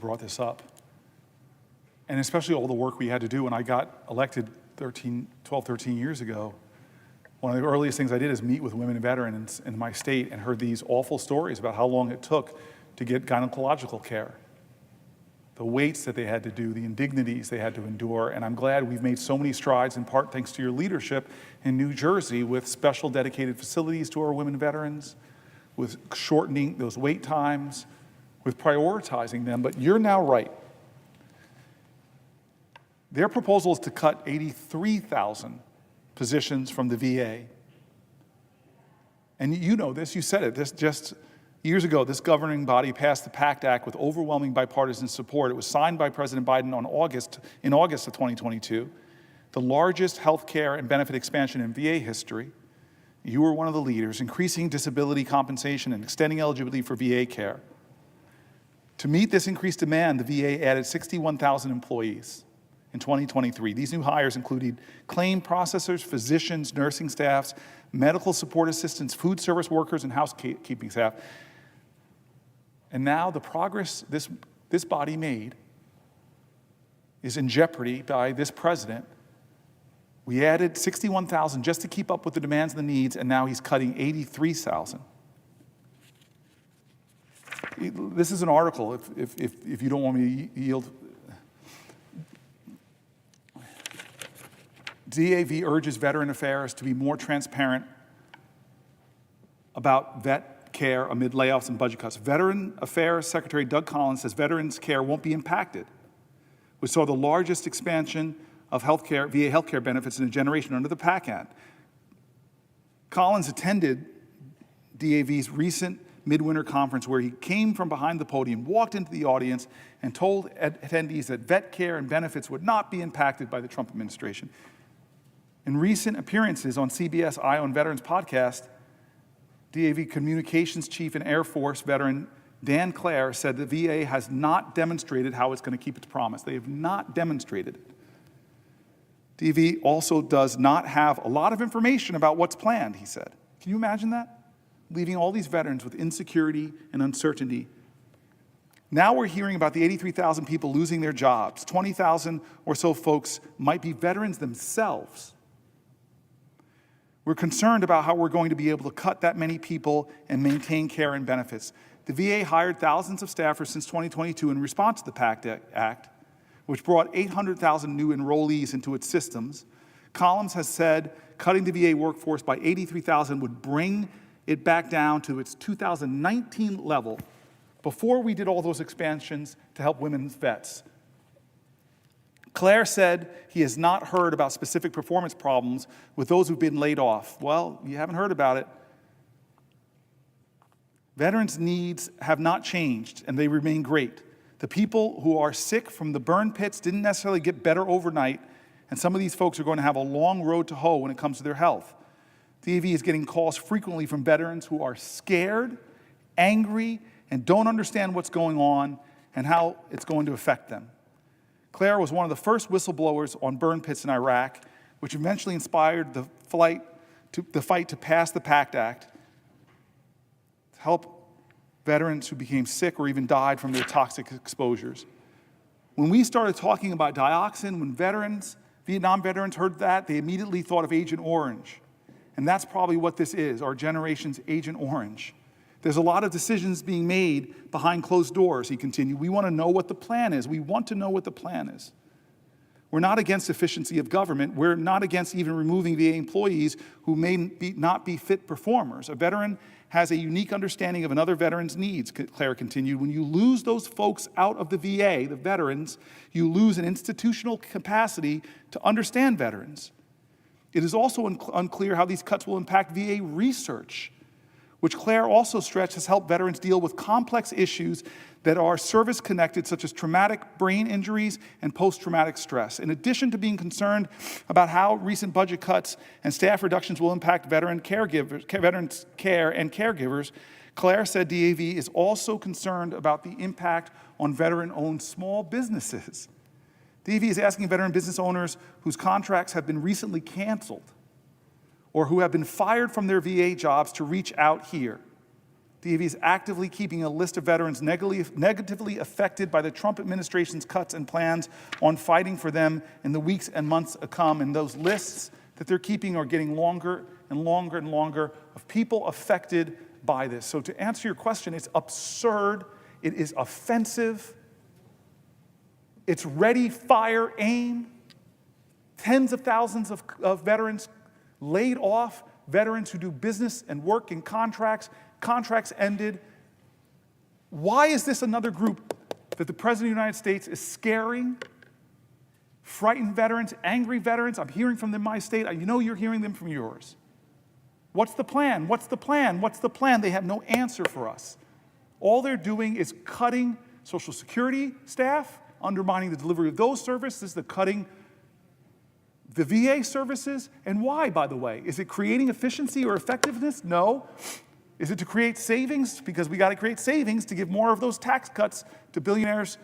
brought this up, and especially all the work we had to do when I got elected 12, 13 years ago. One of the earliest things I did is meet with women and veterans in my state and heard these awful stories about how long it took to get gynecological care, the waits that they had to do, the indignities they had to endure. And I'm glad we've made so many strides, in part thanks to your leadership in New Jersey, with special dedicated facilities to our women veterans, with shortening those wait times, with prioritizing them. But you're now right. Their proposal is to cut 83,000 positions from the VA. And you know this, you said it, this just years ago, this governing body passed the PACT Act with overwhelming bipartisan support. It was signed by President Biden in August of 2022, the largest health care and benefit expansion in VA history. You were one of the leaders, increasing disability compensation and extending eligibility for VA care. To meet this increased demand, the VA added 61,000 employees in 2023. These new hires included claim processors, physicians, nursing staffs, medical support assistants, food service workers, and housekeeping staff. And now the progress this body made is in jeopardy by this president. We added 61,000 just to keep up with the demands and the needs, and now he's cutting 83,000. This is an article, if you don't want me to yield. DAV urges Veteran Affairs to be more transparent about vet care amid layoffs and budget cuts. Veteran Affairs Secretary Doug Collins says veterans' care won't be impacted. We saw the largest expansion of VA healthcare benefits in a generation under the PACT Act. Collins attended DAV's recent midwinter conference where he came from behind the podium, walked into the audience, and told attendees that vet care and benefits would not be impacted by the Trump administration. In recent appearances on CBS Eye on Veterans podcast, DAV Communications Chief and Air Force veteran Dan Clare said the VA has not demonstrated how it's going to keep its promise. They have not demonstrated it. DAV also does not have a lot of information about what's planned, he said. Can you imagine that? Leaving all these veterans with insecurity and uncertainty. Now we're hearing about the 83,000 people losing their jobs. 20,000 or so folks might be veterans themselves. We're concerned about how we're going to be able to cut that many people and maintain care and benefits. The VA hired thousands of staffers since 2022 in response to the PACT Act, which brought 800,000 new enrollees into its systems. Collins has said cutting the VA workforce by 83,000 would bring it back down to its 2019 level before we did all those expansions to help women's vets. Clare said he has not heard about specific performance problems with those who've been laid off. Well, you haven't heard about it. Veterans' needs have not changed, and they remain great. The people who are sick from the burn pits didn't necessarily get better overnight, and some of these folks are going to have a long road to hoe when it comes to their health. DAV is getting calls frequently from veterans who are scared, angry, and don't understand what's going on and how it's going to affect them. Clare was one of the first whistleblowers on burn pits in Iraq, which eventually inspired the fight to pass the PACT Act to help veterans who became sick or even died from their toxic exposures. When we started talking about dioxin, when Vietnam veterans heard that, they immediately thought of Agent Orange. And that's probably what this is, our generation's Agent Orange. There's a lot of decisions being made behind closed doors, he continued. We want to know what the plan is. We want to know what the plan is. We're not against efficiency of government. We're not against even removing VA employees who may not be fit performers. A veteran has a unique understanding of another veteran's needs, Clare continued. When you lose those folks out of the VA, the veterans, you lose an institutional capacity to understand veterans. It is also unclear how these cuts will impact VA research, which Clare also stretched has helped veterans deal with complex issues that are service-connected, such as traumatic brain injuries and post-traumatic stress. In addition to being concerned about how recent budget cuts and staff reductions will impact veterans' care and caregivers, Clare said DAV is also concerned about the impact on veteran-owned small businesses. DAV is asking veteran business owners whose contracts have been recently canceled or who have been fired from their VA jobs to reach out here. DAV is actively keeping a list of veterans negatively affected by the Trump administration's cuts and plans on fighting for them in the weeks and months to come. And those lists that they're keeping are getting longer and longer and longer of people affected by this. So to answer your question, it's absurd. It is offensive. It's ready, fire, aim. Tens of thousands of veterans laid off, veterans who do business and work in contracts ended. Why is this another group that the President of the United States is scaring? Frightened veterans, angry veterans. I'm hearing from them in my state. You know you're hearing them from yours. What's the plan? What's the plan? What's the plan? They have no answer for us. All they're doing is cutting Social Security staff, undermining the delivery of those services, the cutting the VA services. And why, by the way? Is it creating efficiency or effectiveness? No. Is it to create savings? Because we got to create savings to give more of those tax cuts to billionaires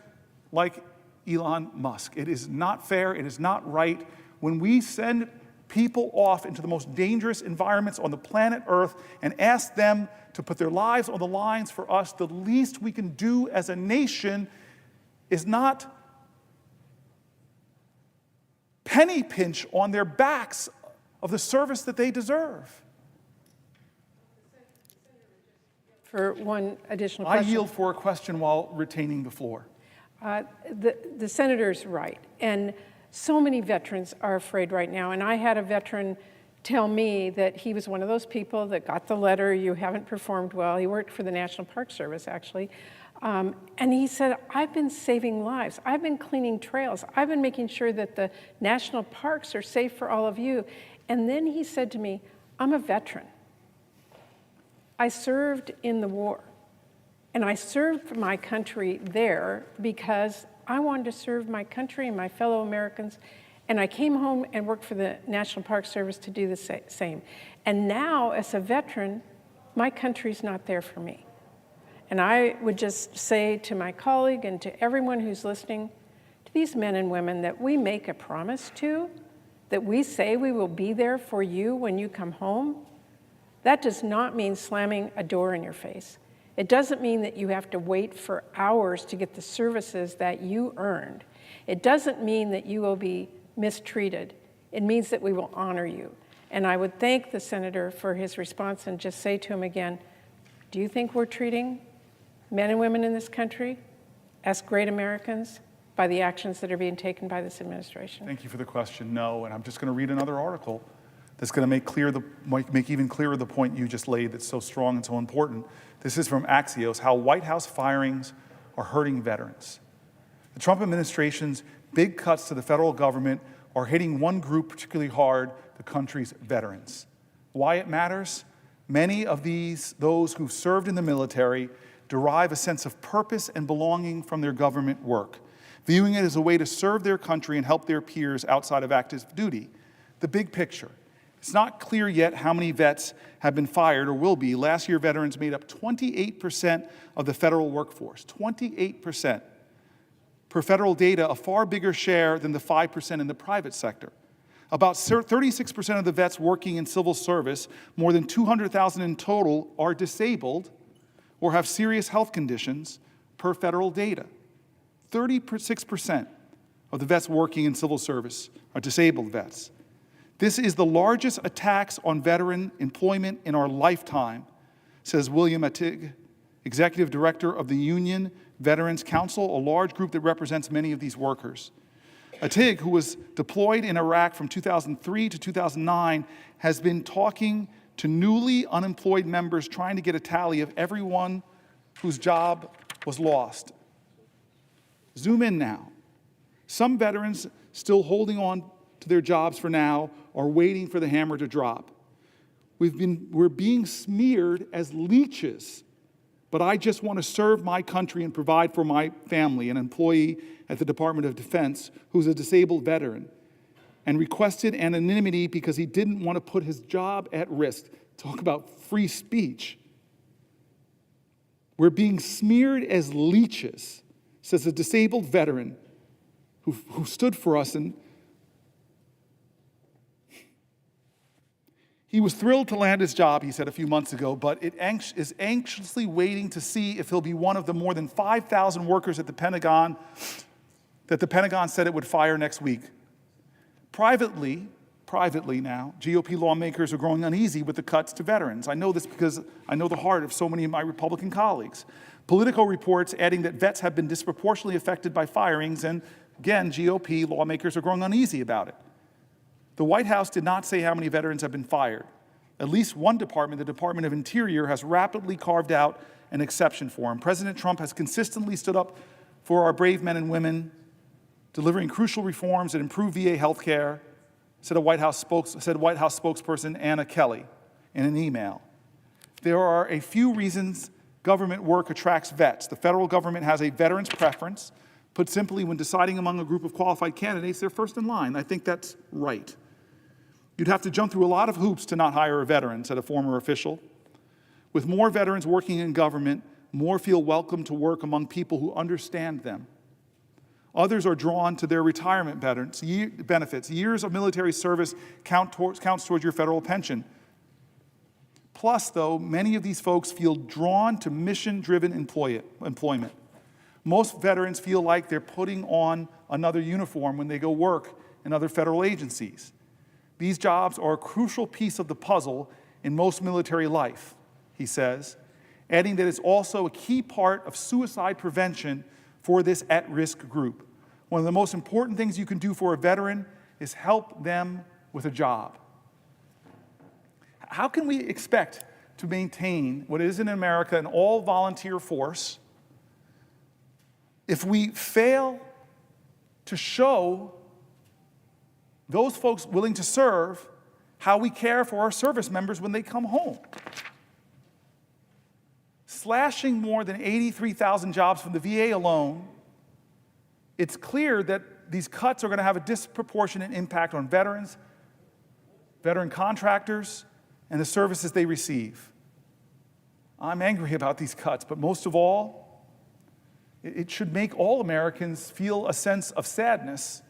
like Elon Musk. It is not fair. It is not right. When we send people off into the most dangerous environments on the planet Earth and ask them to put their lives on the lines for us, the least we can do as a nation is not penny pinch on their backs of the service that they deserve. For one additional question. I yield for a question while retaining the floor. The senator's right. And so many veterans are afraid right now. And I had a veteran tell me that he was one of those people that got the letter, you haven't performed well. He worked for the National Park Service, actually. And he said, I've been saving lives. I've been cleaning trails. I've been making sure that the national parks are safe for all of you. And then he said to me, I'm a veteran. I served in the war. And I served my country there because I wanted to serve my country and my fellow Americans. And I came home and worked for the National Park Service to do the same. And now, as a veteran, my country's not there for me. And I would just say to my colleague and to everyone who's listening, to these men and women, that we make a promise to, that we say we will be there for you when you come home. That does not mean slamming a door in your face. It doesn't mean that you have to wait for hours to get the services that you earned. It doesn't mean that you will be mistreated. It means that we will honor you. And I would thank the senator for his response and just say to him again, do you think we're treating men and women in this country as great Americans by the actions that are being taken by this administration? Thank you for the question. No, and I'm just going to read another article that's going to make even clearer the point you just laid that's so strong and so important. This is from Axios, how White House firings are hurting veterans. The Trump administration's big cuts to the federal government are hitting one group particularly hard, the country's veterans. Why it matters? Many of those who've served in the military derive a sense of purpose and belonging from their government work, viewing it as a way to serve their country and help their peers outside of active duty. The big picture. It's not clear yet how many vets have been fired or will be. Last year, veterans made up 28% of the federal workforce, 28%. Per federal data, a far bigger share than the 5% in the private sector. About 36% of the vets working in civil service, more than 200,000 in total, are disabled or have serious health conditions per federal data. 36% of the vets working in civil service are disabled vets. This is the largest attacks on veteran employment in our lifetime, says William Attig, executive director of the Union Veterans Council, a large group that represents many of these workers. Attig, who was deployed in Iraq from 2003 to 2009, has been talking to newly unemployed members trying to get a tally of everyone whose job was lost. Zoom in now. Some veterans still holding on to their jobs for now are waiting for the hammer to drop. We're being smeared as leeches, but I just want to serve my country and provide for my family, an employee at the Department of Defense who's a disabled veteran, and requested anonymity because he didn't want to put his job at risk. Talk about free speech. We're being smeared as leeches, says a disabled veteran who stood for us. And He was thrilled to land his job, he said a few months ago, but is anxiously waiting to see if he'll be one of the more than 5,000 workers at the Pentagon that the Pentagon said it would fire next week. Privately now, GOP lawmakers are growing uneasy with the cuts to veterans. I know this because I know the heart of so many of my Republican colleagues. Politico reports adding that vets have been disproportionately affected by firings, and again, GOP lawmakers are growing uneasy about it. The White House did not say how many veterans have been fired. At least one department, the Department of Interior, has rapidly carved out an exception for him. President Trump has consistently stood up for our brave men and women, delivering crucial reforms that improve VA health care, said White House spokesperson Anna Kelly in an email. There are a few reasons government work attracts vets. The federal government has a veterans preference. Put simply, when deciding among a group of qualified candidates, they're first in line. I think that's right. You'd have to jump through a lot of hoops to not hire a veteran, said a former official. With more veterans working in government, more feel welcome to work among people who understand them. Others are drawn to their retirement benefits. Years of military service counts towards your federal pension. Plus, though, many of these folks feel drawn to mission-driven employment. Most veterans feel like they're putting on another uniform when they go work in other federal agencies. These jobs are a crucial piece of the puzzle in most military life, he says, adding that it's also a key part of suicide prevention for this at-risk group. One of the most important things you can do for a veteran is help them with a job. How can we expect to maintain what is in America an all-volunteer force if we fail to show those folks willing to serve how we care for our service members when they come home? Slashing more than 83,000 jobs from the VA alone, it's clear that these cuts are going to have a disproportionate impact on veterans, veteran contractors, and the services they receive. I'm angry about these cuts, but most of all, it should make all Americans feel a sense of sadness.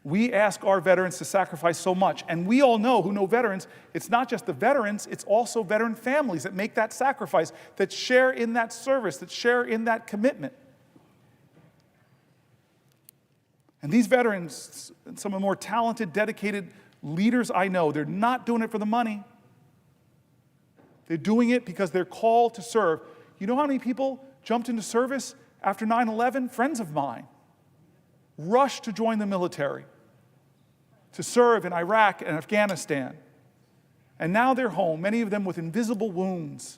We ask our veterans to sacrifice so much, and we all know, who know veterans, it's not just the veterans, it's also veteran families that make that sacrifice, that share in that service, that share in that commitment. And these veterans, some of the more talented, dedicated leaders I know, they're not doing it for the money. They're doing it because they're called to serve. You know how many people jumped into service after 9/11? Friends of mine rushed to join the military, to serve in Iraq and Afghanistan. And now they're home, many of them with invisible wounds,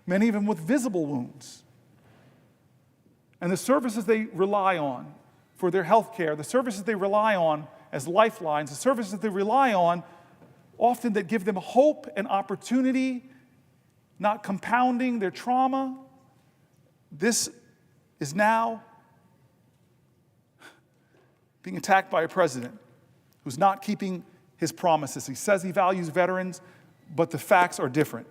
many of them with visible wounds. And the services they rely on for their health care, the services they rely on as lifelines, the services they rely on often that give them hope and opportunity, not compounding their trauma. This is now being attacked by a president who's not keeping his promises. He says he values veterans, but the facts are different.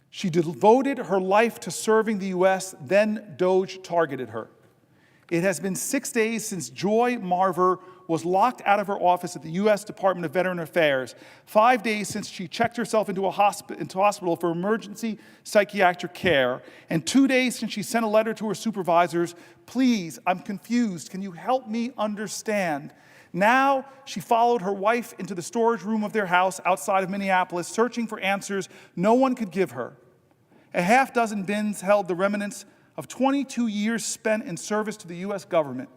She devoted her life to serving the U.S., then DOJ targeted her. It has been 6 days since Joy Marver was locked out of her office at the U.S. Department of Veteran Affairs, 5 days since she checked herself into hospital for emergency psychiatric care, and 2 days since she sent a letter to her supervisors, "Please, I'm confused. Can you help me understand?" Now, she followed her wife into the storage room of their house outside of Minneapolis, searching for answers no one could give her. A half dozen bins held the remnants of 22 years spent in service to the U.S. government.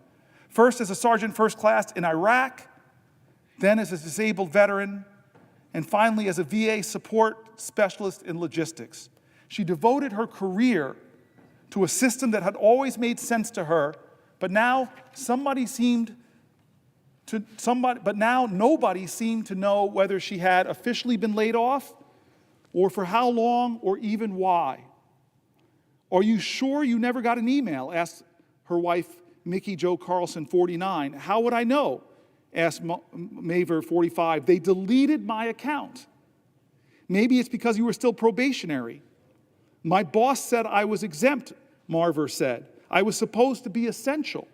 First as a sergeant first class in Iraq, then as a disabled veteran, and finally as a VA support specialist in logistics. She devoted her career to a system that had always made sense to her, but now nobody seemed to know whether she had officially been laid off, or for how long, or even why. "Are you sure you never got an email?" asked her wife, Mickey Jo Carlson, 49. "How would I know?" asked Maver, 45. "They deleted my account." "Maybe it's because you were still probationary." "My boss said I was exempt," Marver said. "I was supposed to be essential."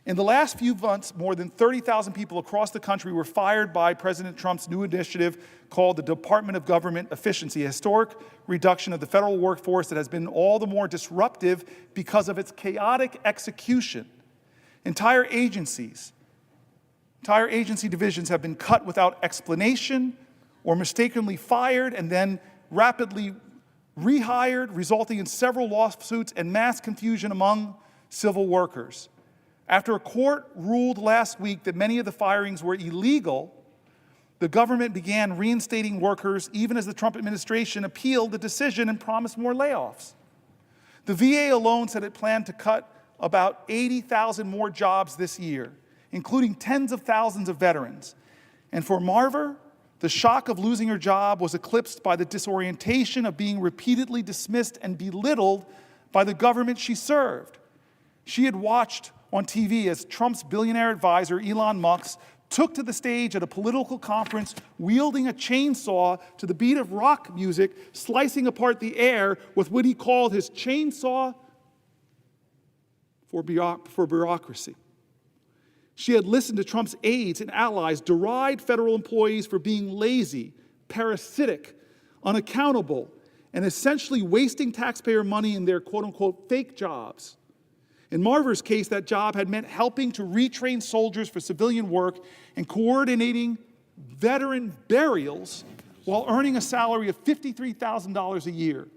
In the last few months, more than 30,000 people across the country were fired by President Trump's new initiative called the Department of Government Efficiency, a historic reduction of the federal workforce that has been all the more disruptive because of its chaotic execution. Entire agency divisions have been cut without explanation or mistakenly fired and then rapidly rehired, resulting in several lawsuits and mass confusion among civil workers. After a court ruled last week that many of the firings were illegal, the government began reinstating workers even as the Trump administration appealed the decision and promised more layoffs. The VA alone said it planned to cut about 80,000 more jobs this year, including tens of thousands of veterans. And for Marver, the shock of losing her job was eclipsed by the disorientation of being repeatedly dismissed and belittled by the government she served. She had watched on TV as Trump's billionaire advisor, Elon Musk, took to the stage at a political conference wielding a chainsaw to the beat of rock music, slicing apart the air with what he called his chainsaw for bureaucracy. She had listened to Trump's aides and allies deride federal employees for being lazy, parasitic, unaccountable, and essentially wasting taxpayer money in their quote-unquote fake jobs. In Marver's case, that job had meant helping to retrain soldiers for civilian work and coordinating veteran burials while earning a salary of $53,000 a year.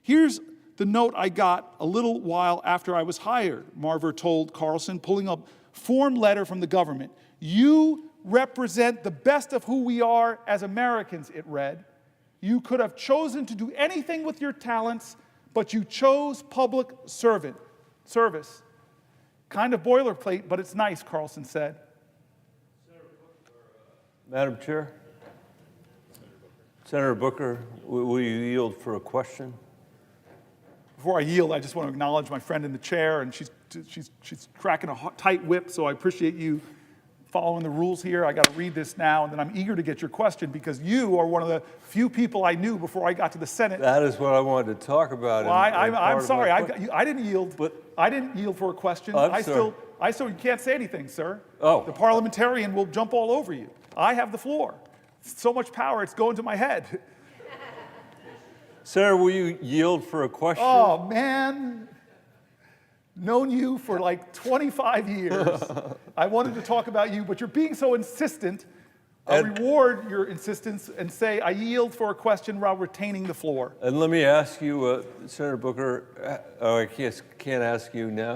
Here's the note I got a little while after I was hired, Marver told Carlson, pulling a form letter from the government. "You represent the best of who we are as Americans," it read. "You could have chosen to do anything with your talents, but you chose public service. Kind of boilerplate, but it's nice," Carlson said. Madam Chair. Senator Booker, will you yield for a question? Before I yield, I just want to acknowledge my friend in the chair, and she's cracking a tight whip, so I appreciate you following the rules here. I got to read this now, and then I'm eager to get your question because you are one of the few people I knew before I got to the Senate. That is what I wanted to talk about. Well, I'm sorry, I didn't yield. But I didn't yield for a question. I'm sorry. You can't say anything, sir. Oh. The parliamentarian will jump all over you. I have the floor. So much power, it's going to my head. Sir, will you yield for a question? Oh, man. Known you for like 25 years. I wanted to talk about you, but you're being so insistent. I'll reward your insistence and say I yield for a question while retaining the floor. And let me ask you, Senator Booker, I can't ask you now.